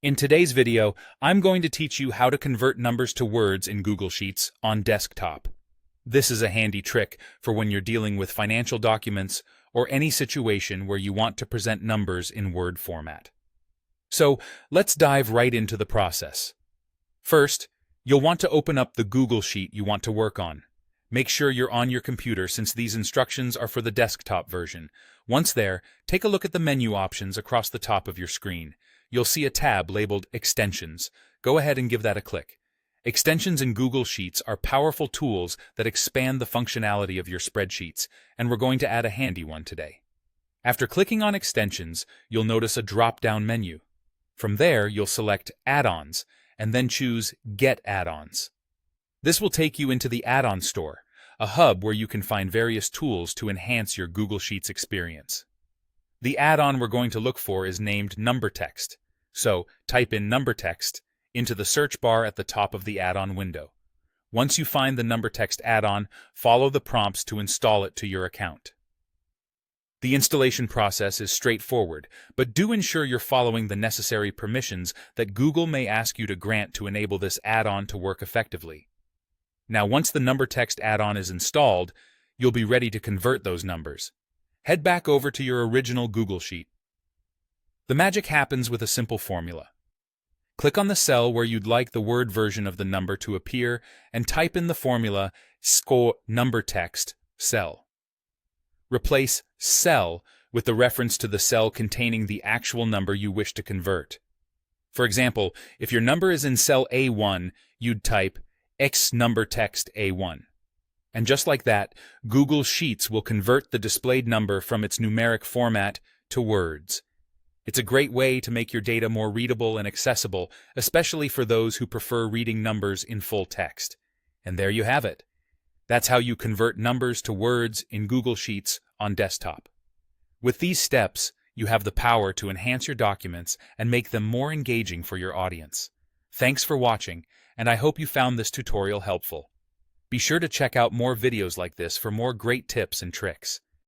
In today's video, I'm going to teach you how to convert numbers to words in Google Sheets on desktop. This is a handy trick for when you're dealing with financial documents or any situation where you want to present numbers in Word format. So, let's dive right into the process. First, you'll want to open up the Google Sheet you want to work on. Make sure you're on your computer since these instructions are for the desktop version. Once there, take a look at the menu options across the top of your screen. You'll see a tab labeled Extensions. Go ahead and give that a click. Extensions in Google Sheets are powerful tools that expand the functionality of your spreadsheets, and we're going to add a handy one today. After clicking on Extensions, you'll notice a drop-down menu. From there, you'll select Add-ons, and then choose Get Add-ons. This will take you into the Add-on Store, a hub where you can find various tools to enhance your Google Sheets experience. The add-on we're going to look for is named Number Text, so type in Number Text into the search bar at the top of the add-on window. Once you find the Number Text add-on, follow the prompts to install it to your account. The installation process is straightforward, but do ensure you're following the necessary permissions that Google may ask you to grant to enable this add-on to work effectively. Now, once the Number Text add-on is installed, you'll be ready to convert those numbers. Head back over to your original Google Sheet. The magic happens with a simple formula. Click on the cell where you'd like the word version of the number to appear and type in the formula Number Text cell. Replace cell with the reference to the cell containing the actual number you wish to convert. For example, if your number is in cell A1, you'd type X number text A1. And just like that, Google Sheets will convert the displayed number from its numeric format to words. It's a great way to make your data more readable and accessible, especially for those who prefer reading numbers in full text. And there you have it. That's how you convert numbers to words in Google Sheets on desktop. With these steps, you have the power to enhance your documents and make them more engaging for your audience. Thanks for watching, and I hope you found this tutorial helpful. Be sure to check out more videos like this for more great tips and tricks.